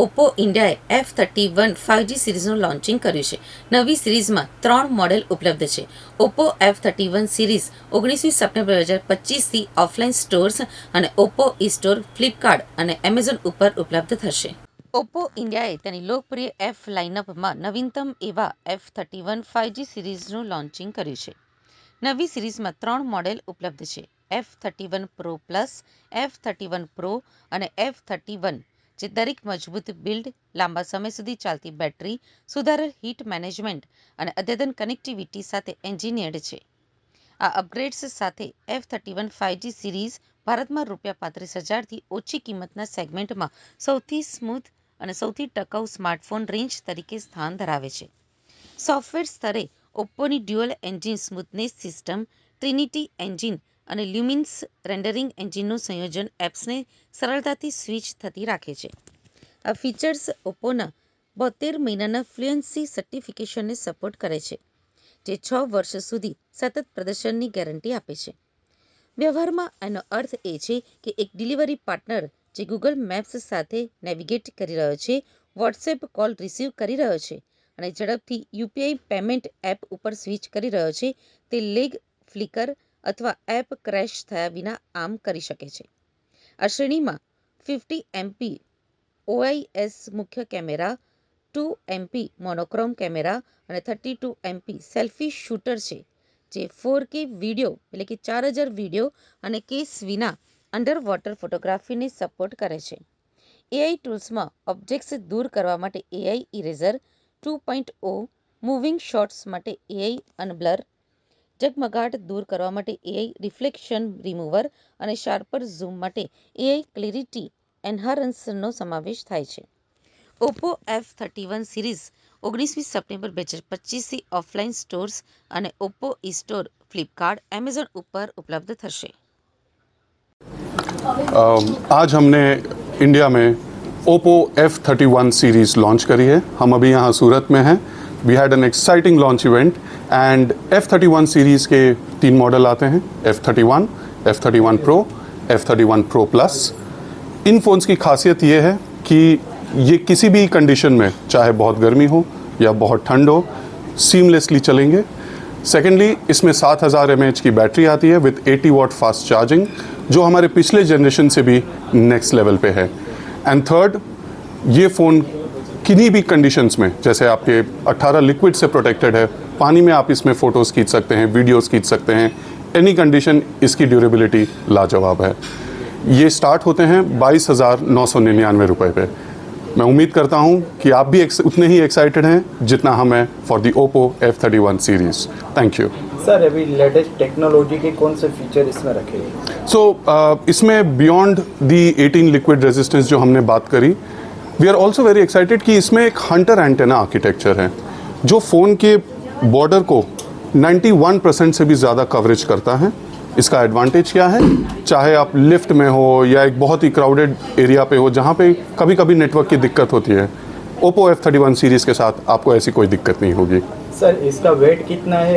Oppo ઇન્ડિયાએ F31 5G સિરીઝનું launching કર્યું છે. નવી સિરીઝમાં 3 મોડેલ ઉપલબ્ધ છે. ઓપ્પો F31 સિરીઝ 19 સપ્ટેમ્બર 2025થી ઓફલાઇન સ્ટોર્સ અને ઓપ્પો ઈ સ્ટોર, ફ્લિપકાર્ટ અને એમેઝોન ઉપર ઉપલબ્ધ થશે. ઓપ્પો ઇન્ડિયાએ તેની લોકપ્રિય F લાઇનઅપમાં નવીનતમ એવા F31 5G સિરીઝનું લોન્ચિંગ કર્યું છે. નવી સિરીઝમાં 3 મોડેલ ઉપલબ્ધ છે. F31 Pro Plus, F31 Pro અને F31, જે દરેક મજબૂત બિલ્ડ, લાંબા સમય સુધી ચાલતી બેટરી, સુધારેલ હીટ મેનેજમેન્ટ અને અદ્યતન કનેક્ટિવિટી સાથે એન્જિનિયર્ડ છે. આ અપગ્રેડ્સ સાથે F31 5G સિરીઝ ભારતમાં ₹35,000થી ઓછી કિંમતના સેગમેન્ટમાં સૌથી સ્મૂથ અને સૌથી ટકાઉ સ્માર્ટફોન રેન્જ તરીકે સ્થાન ધરાવે છે. સોફ્ટવેર સ્તરે ઓપ્પોની dual engine smoothness system, trinity engine અને લ્યુમિન્સ રેન્ડરિંગ એન્જિનનું સંયોજન એપ્સને સરળતાથી સ્વિચ થતી રાખે છે. આ ફીચર્સ ઓપ્પોના 72 મહિનાના ફ્લુએન્સી સર્ટિફિકેશનને સપોર્ટ કરે છે, જે 6 વર્ષ સુધી સતત પ્રદર્શનની ગેરંટી આપે છે. વ્યવહારમાં એનો અર્થ એ છે કે એક ડિલિવરી પાર્ટનર જે ગૂગલ મેપ્સ સાથે નેવિગેટ કરી રહ્યો છે, વોટ્સએપ કોલ રિસીવ કરી રહ્યો છે અને ઝડપથી યુપીઆઈ પેમેન્ટ એપ ઉપર સ્વિચ કરી રહ્યો છે, તે લેગ, ફ્લિકર અથવા એપ ક્રેશ થયા વિના આમ કરી શકે છે. આ શ્રેણીમાં 50 MP OIS મુખ્ય કેમેરા, 2 MP મોનોક્રોમ કેમેરા અને 32 MP સેલ્ફી શૂટર છે, જે 4K વિડીયો એટલે કે 4000 વિડીયો અને કેસ વિના અંડર વોટર ફોટોગ્રાફીને સપોર્ટ કરે છે. AI ટૂલ્સમાં ઓબ્જેક્ટ્સ દૂર કરવા માટે AI ઇરેઝર 2.0, મૂવિંગ શોટ્સ માટે AI અનબ્લર, ઝગમગાટ દૂર કરવા માટે AI રિફ્લેક્શન રિમૂવર અને શાર્પર ઝૂમ માટે AI ક્લેરિટી એન્હાન્સરનો સમાવેશ થાય છે. ઓપ્પો F31 સિરીઝ 19 સપ્ટેમ્બર 2025થી ઓફલાઇન સ્ટોર્સ અને Oppo e store, Flipkart, Amazon ઉપર ઉપલબ્ધ થશે. आज हमने इंडिया में ओप्पो F31 सीरीज़ लॉन्च करी है. हम अभी यहाँ सूरत में हैं. We had an exciting launch event and F31 series के 3 मॉडल आते हैं: F31, F31 Pro, F31 Pro Plus. इन फ़ोन्स की खासियत ये है कि ये किसी भी कंडीशन में, चाहे बहुत गर्मी हो या बहुत ठंड हो, सीमलेसली चलेंगे. सेकेंडली, इसमें 7000 mAh की बैटरी आती है विद 80 वाट फास्ट चार्जिंग, जो हमारे पिछले जनरेशन से भी नेक्स्ट लेवल पे है. एंड थर्ड, ये फ़ोन किन्हीं भी कंडीशंस में, जैसे आपके 18 लिक्विड से प्रोटेक्टेड है, पानी में आप इसमें फ़ोटोज़ खींच सकते हैं, वीडियोज़ खींच सकते हैं, एनी कंडीशन. इसकी ड्यूरेबिलिटी लाजवाब है. ये स्टार्ट होते हैं 22,999 रुपये पे. मैं उम्मीद करता हूँ कि आप भी उतने ही एक्साइटेड हैं जितना हम हैं for the Oppo F31 series. Thank you. Sir, अभी लेटेस्ट टेक्नोलॉजी के कौन से फीचर इसमें रखे हैं? सो इसमें बियॉन्ड दी 18 लिक्विड रेजिस्टेंस जो हमने बात करी, we are also very excited कि इसमें एक हंटर एंटेना आर्किटेक्चर है जो फ़ोन के बॉर्डर को 91% से भी ज़्यादा कवरेज करता है. इसका एडवांटेज क्या है? चाहे आप लिफ्ट में हो या एक बहुत ही क्राउडेड एरिया पे हो जहाँ पे कभी कभी नेटवर्क की दिक्कत होती है, ओप्पो F31 सीरीज़ के साथ आपको ऐसी कोई दिक्कत नहीं होगी. सर, इसका वेट कितना है